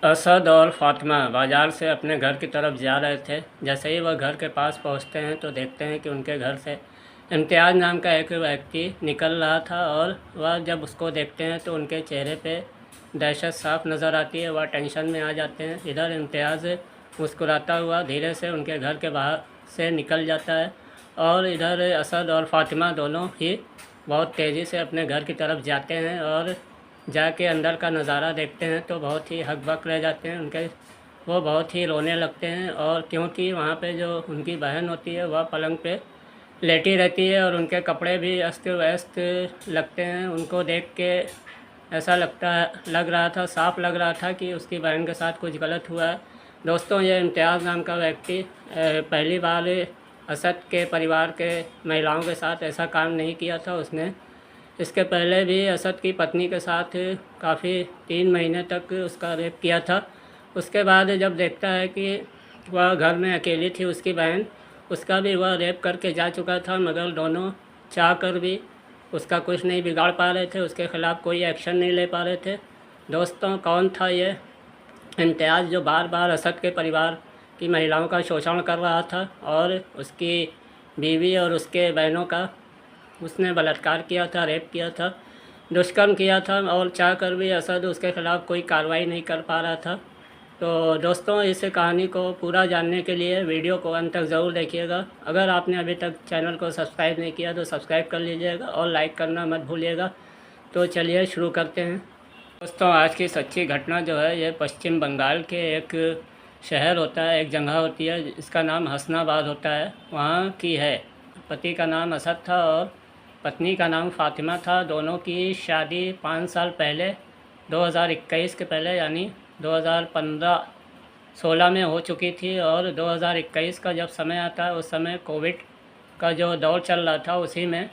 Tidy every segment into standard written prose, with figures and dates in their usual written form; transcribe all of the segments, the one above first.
असद और फातिमा बाज़ार से अपने घर की तरफ जा रहे थे। जैसे ही वह घर के पास पहुंचते हैं तो देखते हैं कि उनके घर से इम्तियाज़ नाम का एक व्यक्ति निकल रहा था, और वह जब उसको देखते हैं तो उनके चेहरे पे दहशत साफ नज़र आती है। वह टेंशन में आ जाते हैं। इधर इम्तियाज़ मुस्कुराता हुआ धीरे से उनके घर के बाहर से निकल जाता है, और इधर असद और फातिमा दोनों ही बहुत तेज़ी से अपने घर की तरफ जाते हैं, और जाके अंदर का नज़ारा देखते हैं तो बहुत ही हकबक रह जाते हैं उनके। वो बहुत ही रोने लगते हैं, और क्योंकि वहाँ पे जो उनकी बहन होती है वह पलंग पे लेटी रहती है, और उनके कपड़े भी अस्त व्यस्त लगते हैं। उनको देख के ऐसा लग रहा था, साफ लग रहा था कि उसकी बहन के साथ कुछ गलत हुआ है। दोस्तों, ये इम्तियाज़ नाम का व्यक्ति पहली बार असद के परिवार के महिलाओं के साथ ऐसा काम नहीं किया था। उसने इसके पहले भी असद की पत्नी के साथ काफ़ी 3 महीने तक उसका रेप किया था। उसके बाद जब देखता है कि वह घर में अकेली थी, उसकी बहन, उसका भी वह रेप करके जा चुका था, मगर दोनों चाह कर भी उसका कुछ नहीं बिगाड़ पा रहे थे, उसके ख़िलाफ़ कोई एक्शन नहीं ले पा रहे थे। दोस्तों, कौन था ये इम्तियाज़ जो बार बार असद के परिवार की महिलाओं का शोषण कर रहा था, और उसकी बीवी और उसके बहनों का उसने बलात्कार किया था, रेप किया था, दुष्कर्म किया था, और चाह कर भी असद उसके ख़िलाफ़ कोई कार्रवाई नहीं कर पा रहा था। तो दोस्तों, इस कहानी को पूरा जानने के लिए वीडियो को अंत तक ज़रूर देखिएगा। अगर आपने अभी तक चैनल को सब्सक्राइब नहीं किया तो सब्सक्राइब कर लीजिएगा, और लाइक करना मत भूलिएगा। तो चलिए शुरू करते हैं। दोस्तों, आज की सच्ची घटना जो है ये पश्चिम बंगाल के एक शहर होता है, एक जगह होती है, इसका नाम हसनाबाद होता है, वहाँ की है। पति का नाम असद था और पत्नी का नाम फातिमा था। दोनों की शादी 5 साल पहले 2021 के पहले यानी 2015-16 में हो चुकी थी, और 2021 का जब समय आता है उस समय कोविड का जो दौर चल रहा था, उसी में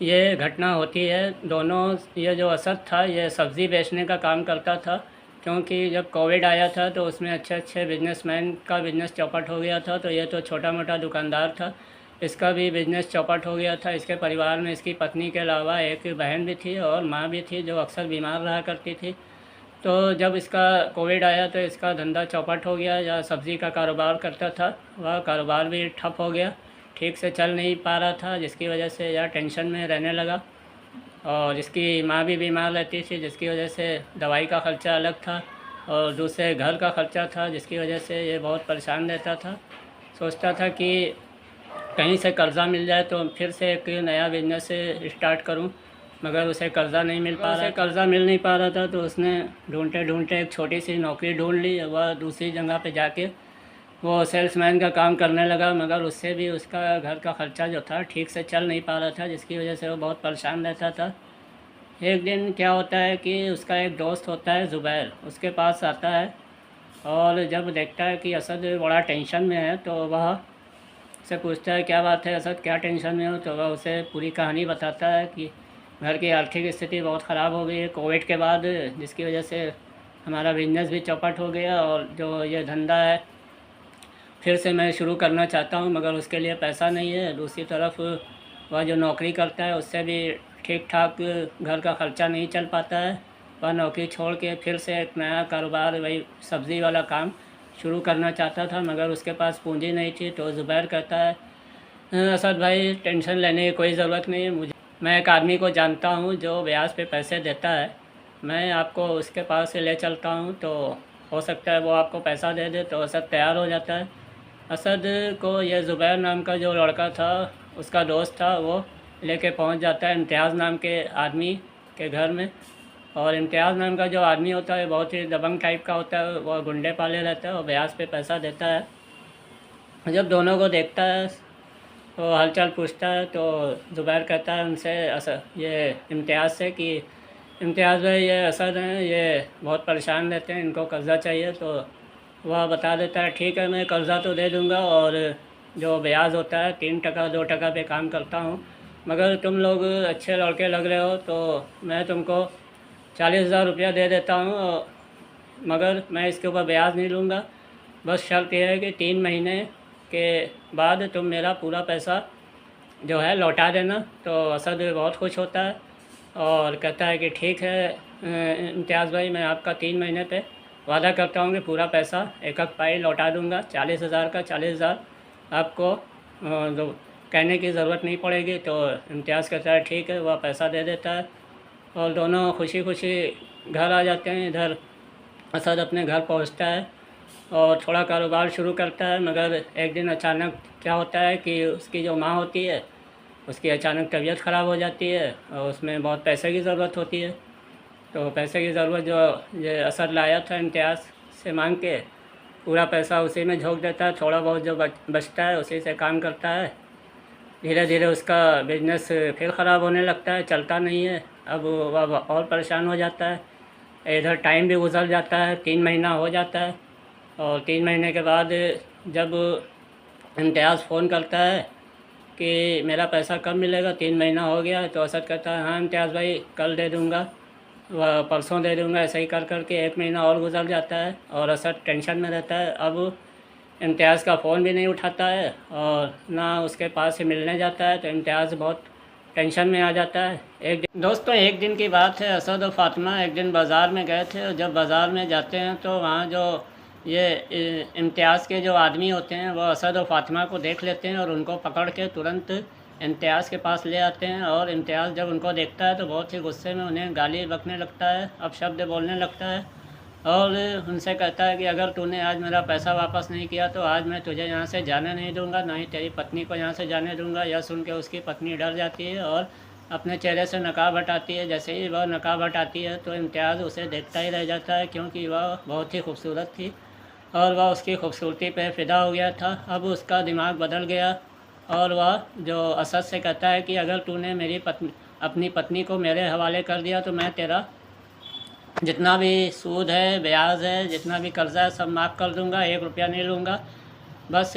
ये घटना होती है। दोनों, ये जो असद था ये सब्ज़ी बेचने का काम करता था, क्योंकि जब कोविड आया था तो उसमें अच्छे अच्छे बिजनेसमैन का बिज़नेस चौपट हो गया था, तो ये तो छोटा मोटा दुकानदार था, इसका भी बिज़नेस चौपट हो गया था। इसके परिवार में इसकी पत्नी के अलावा एक बहन भी थी और माँ भी थी, जो अक्सर बीमार रहा करती थी। तो जब इसका कोविड आया तो इसका धंधा चौपट हो गया। या सब्ज़ी का कारोबार करता था, वह कारोबार भी ठप हो गया, ठीक से चल नहीं पा रहा था, जिसकी वजह से यह टेंशन में रहने लगा। और इसकी माँ भी बीमार रहती थी, जिसकी वजह से दवाई का ख़र्चा अलग था, और दूसरे घर का ख़र्चा था, जिसकी वजह से ये बहुत परेशान रहता था। सोचता था कि कहीं से कर्ज़ा मिल जाए तो फिर से एक नया बिजनेस स्टार्ट करूं, मगर उसे कर्ज़ा नहीं मिल पा रहा, कर्ज़ा मिल नहीं पा रहा था। तो उसने ढूंढते ढूंढते एक छोटी सी नौकरी ढूंढ ली। वह दूसरी जगह पे जाके वो सेल्समैन का काम करने लगा, मगर उससे भी उसका घर का ख़र्चा जो था ठीक से चल नहीं पा रहा था, जिसकी वजह से वो बहुत परेशान रहता था। एक दिन क्या होता है कि उसका एक दोस्त होता है ज़ुबैर, उसके पास आता है, और जब देखता है कि असद बड़ा टेंशन में है तो वह से पूछता है, क्या बात है असद, क्या टेंशन में हो? तो वह उसे पूरी कहानी बताता है कि घर की आर्थिक स्थिति बहुत ख़राब हो गई है कोविड के बाद, जिसकी वजह से हमारा बिजनेस भी चौपट हो गया, और जो ये धंधा है फिर से मैं शुरू करना चाहता हूँ, मगर उसके लिए पैसा नहीं है। दूसरी तरफ वह जो नौकरी करता है उससे भी ठीक ठाक घर का ख़र्चा नहीं चल पाता है। वह नौकरी छोड़ के फिर से एक नया कारोबार, वही सब्ज़ी वाला काम शुरू करना चाहता था, मगर उसके पास पूंजी नहीं थी। तो ज़ुबैर कहता है, असद भाई, टेंशन लेने की कोई ज़रूरत नहीं है, मैं एक आदमी को जानता हूँ जो ब्याज पे पैसे देता है, मैं आपको उसके पास से ले चलता हूँ, तो हो सकता है वो आपको पैसा दे दे। तो असद तैयार हो जाता है। असद को ये ज़ुबैर नाम का जो लड़का था, उसका दोस्त था, वो लेके पहुँच जाता है इम्तियाज़ नाम के आदमी के घर में। और इम्तियाज़ नाम का जो आदमी होता है बहुत ही दबंग टाइप का होता है, वह गुंडे पाले रहता है और ब्याज पे पैसा देता है। जब दोनों को देखता है तो हालचाल पूछता है, तो ज़ुबैर कहता है उनसे, ये इम्तियाज़ से, कि इम्तियाज़ भाई, ये असद हैं, ये बहुत परेशान रहते हैं, इनको कर्ज़ा चाहिए। तो वह बता देता है, ठीक है, मैं कर्ज़ा तो दे दूँगा, और जो ब्याज होता है 3% 2% पे काम करता हूँ, मगर तुम लोग अच्छे लड़के लग रहे हो तो मैं तुमको 40,000 रुपया दे देता हूँ, मगर मैं इसके ऊपर ब्याज नहीं लूँगा। बस शर्त यह है कि 3 महीने के बाद तुम मेरा पूरा पैसा जो है लौटा देना। तो असद बहुत खुश होता है और कहता है कि ठीक है इम्तियाज़ भाई, मैं आपका 3 महीने पे वादा करता हूँ कि पूरा पैसा एक एक पाई लौटा दूँगा। 40,000 का 40,000 आपको कहने की ज़रूरत नहीं पड़ेगी। तो इम्तियाज़ कहता है ठीक है, वह पैसा दे देता है और दोनों खुशी खुशी घर आ जाते हैं। इधर असद अपने घर पहुंचता है और थोड़ा कारोबार शुरू करता है, मगर एक दिन अचानक क्या होता है कि उसकी जो माँ होती है उसकी अचानक तबीयत ख़राब हो जाती है और उसमें बहुत पैसे की ज़रूरत होती है। तो पैसे की ज़रूरत जो ये असद लाया था इम्तियाज़ से मांग के, पूरा पैसा उसी में झोंक देता है। थोड़ा बहुत जो बचता है उसी से काम करता है। धीरे धीरे उसका बिजनेस फिर ख़राब होने लगता है, चलता नहीं है। अब वह और परेशान हो जाता है। इधर टाइम भी गुजर जाता है, 3 महीना हो जाता है और 3 महीने के बाद जब इम्तियाज़ फ़ोन करता है कि मेरा पैसा कब मिलेगा, 3 महीना हो गया है, तो असद कहता है हाँ इम्तियाज़ भाई कल दे दूँगा, वह परसों दे दूँगा। ऐसे ही कर कर के 1 महीना और गुजर जाता है और असद टेंशन में रहता है। अब इम्तियाज़ का फ़ोन भी नहीं उठाता है और ना उसके पास से मिलने जाता है, तो इम्तियाज़ बहुत टेंशन में आ जाता है। एक दिन की बात है, असद और फ़ातिमा एक दिन बाज़ार में गए थे और जब बाज़ार में जाते हैं तो वहाँ जो ये इम्तियाज़ के जो आदमी होते हैं वो असद और फ़ातिमा को देख लेते हैं और उनको पकड़ के तुरंत इम्तियाज़ के पास ले आते हैं। और इम्तियाज़ जब उनको देखता है तो बहुत ही गुस्से में उन्हें गाली बकने लगता है, अपशब्द बोलने लगता है और उनसे कहता है कि अगर तूने आज मेरा पैसा वापस नहीं किया तो आज मैं तुझे यहाँ से जाने नहीं दूँगा, ना ही तेरी पत्नी को यहाँ से जाने दूँगा। यह सुन के उसकी पत्नी डर जाती है और अपने चेहरे से नकाब हटाती है। जैसे ही वह नकाब हटाती है तो इम्तियाज़ उसे देखता ही रह जाता है, क्योंकि वह बहुत ही खूबसूरत थी और वह उसकी खूबसूरती पे फ़िदा हो गया था। अब उसका दिमाग बदल गया और वह जो असद से कहता है कि अगर तूने अपनी पत्नी को मेरे हवाले कर दिया तो मैं तेरा जितना भी सूद है, ब्याज है, जितना भी कर्ज़ा है सब माफ़ कर दूंगा, 1 रुपया नहीं लूँगा। बस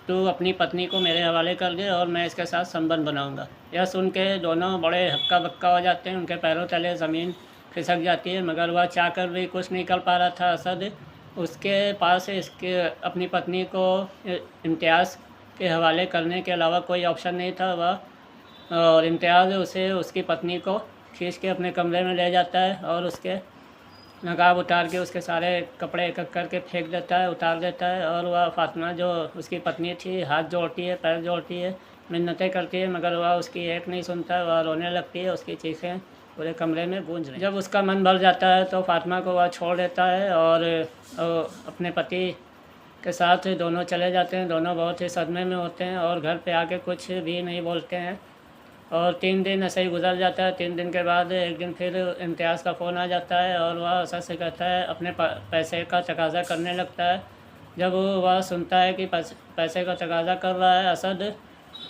तू अपनी पत्नी को मेरे हवाले कर दे और मैं इसके साथ संबंध बनाऊंगा। यह सुन के दोनों बड़े हक्का बक्का हो जाते हैं, उनके पैरों तले ज़मीन खिसक जाती है। मगर वह चाह कर भी कुछ नहीं कर पा रहा था असद। उसके पास इसके अपनी पत्नी को इम्तियाज़ के हवाले करने के अलावा कोई ऑप्शन नहीं था। वह और इम्तियाज़ उसे उसकी पत्नी को खींच के अपने कमरे में ले जाता है और उसके नकाब उतार के उसके सारे कपड़े एक एक करके फेंक देता है, उतार देता है। और वह फ़ातिमा जो उसकी पत्नी थी हाथ जोड़ती है, पैर जोड़ती है, मिन्नतें करती है, मगर वह उसकी एक नहीं सुनता। वह रोने लगती है, उसकी चीखें पूरे कमरे में गूंज रही। जब उसका मन भर जाता है तो फ़ातिमा को वह छोड़ देता है और अपने पति के साथ दोनों चले जाते हैं। दोनों बहुत ही सदमे में होते हैं और घर पे आके कुछ भी नहीं बोलते हैं और 3 दिन ऐसे ही गुजर जाता है। 3 दिन के बाद एक दिन फिर इम्तियाज़ का फ़ोन आ जाता है और वह असद से कहता है, अपने पैसे का तकाज़ा करने लगता है। जब वह सुनता है कि पैसे का तकाज़ा कर रहा है असद,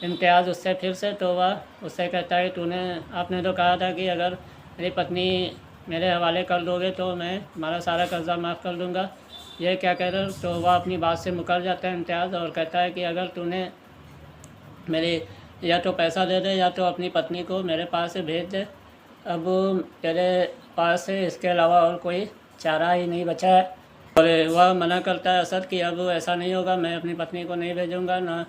इम्तियाज़ उससे फिर से, तो वह उससे कहता है आपने तो कहा था कि अगर मेरी पत्नी मेरे हवाले कर दोगे तो मैं तुम्हारा सारा कर्ज़ा माफ़ कर दूँगा, ये क्या कह रहे हो। तो वह अपनी बात से मुकर जाता है इम्तियाज़ और कहता है कि अगर तूने मेरी या तो पैसा दे दे या तो अपनी पत्नी को मेरे पास से भेज दे। अब तेरे पास से इसके अलावा और कोई चारा ही नहीं बचा है। और वह मना करता है असद कि अब ऐसा नहीं होगा, मैं अपनी पत्नी को नहीं भेजूँगा ना,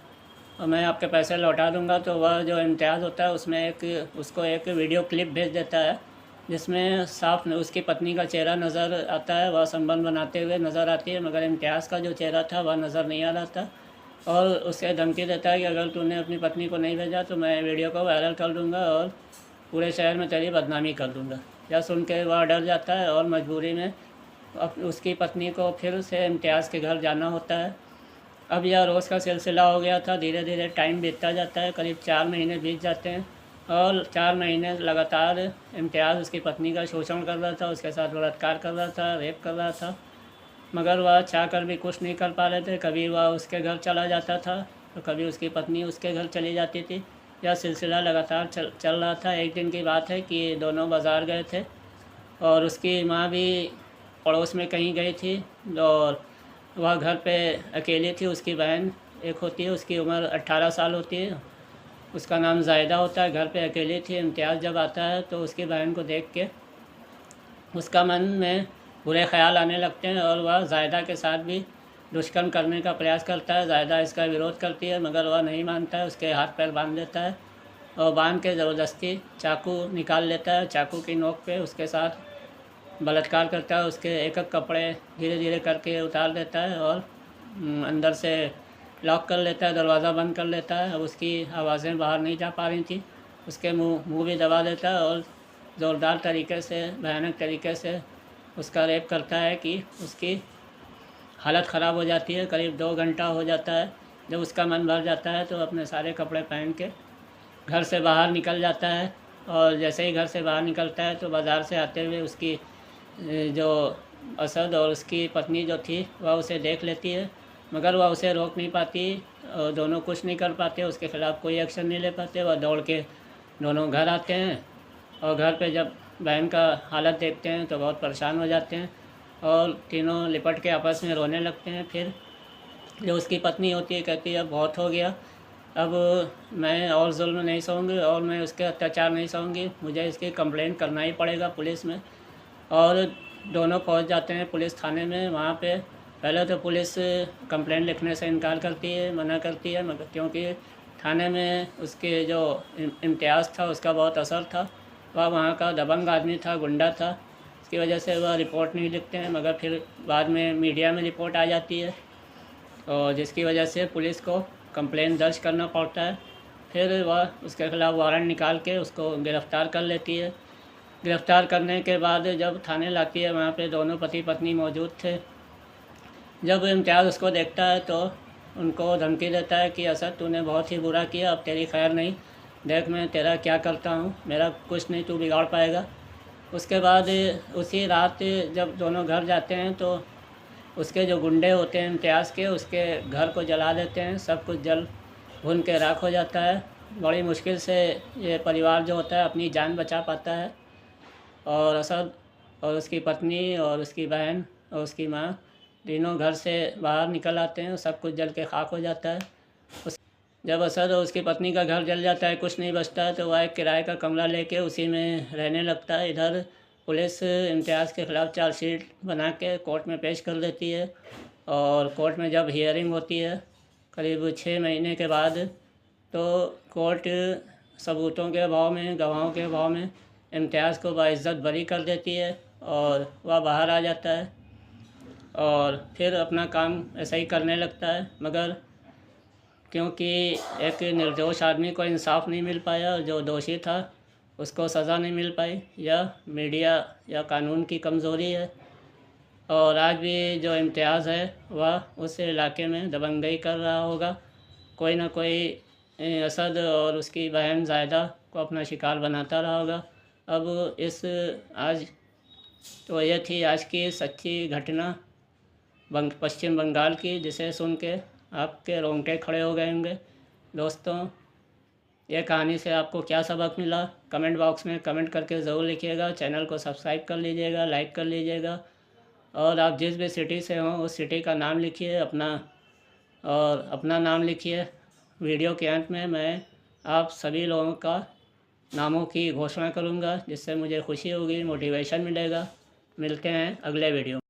और मैं आपके पैसे लौटा दूँगा। तो वह जो इम्तियाज़ होता है उसमें उसको एक वीडियो क्लिप भेज देता है जिसमें साफ उसकी पत्नी का चेहरा नज़र आता है, वह संबंध बनाते हुए नज़र आती है, मगर इम्तियाज़ का जो चेहरा था वह नज़र नहीं आ रहा था। और उसे धमकी देता है कि अगर तूने अपनी पत्नी को नहीं भेजा तो मैं वीडियो को वायरल कर दूंगा और पूरे शहर में तेरी बदनामी कर दूंगा। यह सुन के वह डर जाता है और मजबूरी में उसकी पत्नी को फिर से इम्तियाज़ के घर जाना होता है। अब यह रोज़ का सिलसिला हो गया था। धीरे धीरे टाइम बीतता जाता है, करीब 4 महीने बीत जाते हैं और 4 महीने लगातार इम्तियाज़ उसकी पत्नी का शोषण कर रहा था, उसके साथ बलात्कार कर रहा था, रेप कर रहा था, मगर वह चाह कर भी कुछ नहीं कर पा रहे थे। कभी वह उसके घर चला जाता था तो कभी उसकी पत्नी उसके घर चली जाती थी। यह सिलसिला लगातार चल रहा था। एक दिन की बात है कि दोनों बाज़ार गए थे और उसकी माँ भी पड़ोस में कहीं गई थी और वह घर पे अकेली थी। उसकी बहन एक होती है, उसकी उम्र 18 साल होती है, उसका नाम जायदा होता है, घर पे अकेली थी। इम्तियाज़ जब आता है तो उसकी बहन को देख के उसका मन में बुरे ख्याल आने लगते हैं और वह जायदा के साथ भी दुष्कर्म करने का प्रयास करता है। जायदा इसका विरोध करती है मगर वह नहीं मानता है, उसके हाथ पैर बांध देता है और बांध के ज़बरदस्ती चाकू निकाल लेता है। चाकू की नोक पे उसके साथ बलात्कार करता है, उसके एक एक कपड़े धीरे धीरे करके उतार देता है और अंदर से लॉक कर लेता है, दरवाज़ा बंद कर लेता है। अब उसकी आवाज़ें बाहर नहीं जा पा रही थी, उसके मुंह भी दबा देता है और ज़ोरदार तरीके से, भयानक तरीके से उसका रेप करता है कि उसकी हालत ख़राब हो जाती है। करीब 2 घंटा हो जाता है। जब उसका मन भर जाता है तो अपने सारे कपड़े पहन के घर से बाहर निकल जाता है और जैसे ही घर से बाहर निकलता है तो बाज़ार से आते हुए उसकी जो असद और उसकी पत्नी जो थी वह उसे देख लेती है, मगर वह उसे रोक नहीं पाती और दोनों कुछ नहीं कर पाते, उसके ख़िलाफ़ कोई एक्शन नहीं ले पाते। वह दौड़ के दोनों घर आते हैं और घर पे जब बहन का हालत देखते हैं तो बहुत परेशान हो जाते हैं और तीनों लिपट के आपस में रोने लगते हैं। फिर जो उसकी पत्नी होती है कहती है अब बहुत हो गया, अब मैं और जुल्म नहीं सहूँगी और मैं उसके अत्याचार नहीं सहूँगी, मुझे इसकी कंप्लेंट करना ही पड़ेगा पुलिस में। और दोनों पहुंच जाते हैं पुलिस थाने में। वहाँ पे पहले तो पुलिस कंप्लेंट लिखने से इनकार करती है, मना करती है, मगर क्योंकि थाने में उसके जो इम्तियाज़ था उसका बहुत असर था, वह वहाँ का दबंग आदमी था, गुंडा था, इसकी वजह से वह रिपोर्ट नहीं लिखते हैं। मगर फिर बाद में मीडिया में रिपोर्ट आ जाती है और जिसकी वजह से पुलिस को कंप्लेंट दर्ज करना पड़ता है। फिर वह उसके ख़िलाफ़ वारंट निकाल के उसको गिरफ़्तार कर लेती है। गिरफ़्तार करने के बाद जब थाने लाती है, वहाँ पे दोनों पति पत्नी मौजूद थे। जब इम्तियाज़ उसको देखता है तो उनको धमकी देता है कि असद तूने बहुत ही बुरा किया, अब तेरी खैर नहीं, देख मैं तेरा क्या करता हूँ, मेरा कुछ नहीं तू बिगाड़ पाएगा। उसके बाद उसी रात जब दोनों घर जाते हैं तो उसके जो गुंडे होते हैं इम्तियाज़ के, उसके घर को जला देते हैं, सब कुछ जल भुन के राख हो जाता है। बड़ी मुश्किल से ये परिवार जो होता है अपनी जान बचा पाता है और असद और उसकी पत्नी और उसकी बहन और उसकी माँ तीनों घर से बाहर निकल आते हैं, सब कुछ जल के खाक हो जाता है। जब असद और उसकी पत्नी का घर जल जाता है, कुछ नहीं बचता है, तो वह एक किराए का कमरा लेके उसी में रहने लगता है। इधर पुलिस इम्तियाज़ के ख़िलाफ़ चार्जशीट बना के कोर्ट में पेश कर देती है और कोर्ट में जब हियरिंग होती है करीब 6 महीने के बाद, तो कोर्ट सबूतों के अभाव में, गवाहों के अभाव में इम्तियाज़ को बाइज़्ज़त बरी कर देती है और वह बाहर आ जाता है और फिर अपना काम ऐसा ही करने लगता है। मगर क्योंकि एक निर्दोष आदमी को इंसाफ नहीं मिल पाया, जो दोषी था उसको सज़ा नहीं मिल पाई, यह मीडिया या कानून की कमज़ोरी है। और आज भी जो इम्तियाज़ है वह उस इलाके में दबंगई कर रहा होगा, कोई ना कोई असद और उसकी बहन ज़ायदा को अपना शिकार बनाता रहा होगा। अब इस आज तो यह थी आज की सच्ची घटना पश्चिम बंगाल की, जिसे सुन के आपके रोंगटे खड़े हो गए होंगे। दोस्तों, यह कहानी से आपको क्या सबक मिला कमेंट बॉक्स में कमेंट करके ज़रूर लिखिएगा। चैनल को सब्सक्राइब कर लीजिएगा, लाइक कर लीजिएगा और आप जिस भी सिटी से हों उस सिटी का नाम लिखिए अपना और अपना नाम लिखिए। वीडियो के अंत में मैं आप सभी लोगों का नामों की घोषणा करूंगा, जिससे मुझे खुशी होगी, मोटिवेशन मिलेगा। मिलते हैं अगले वीडियो।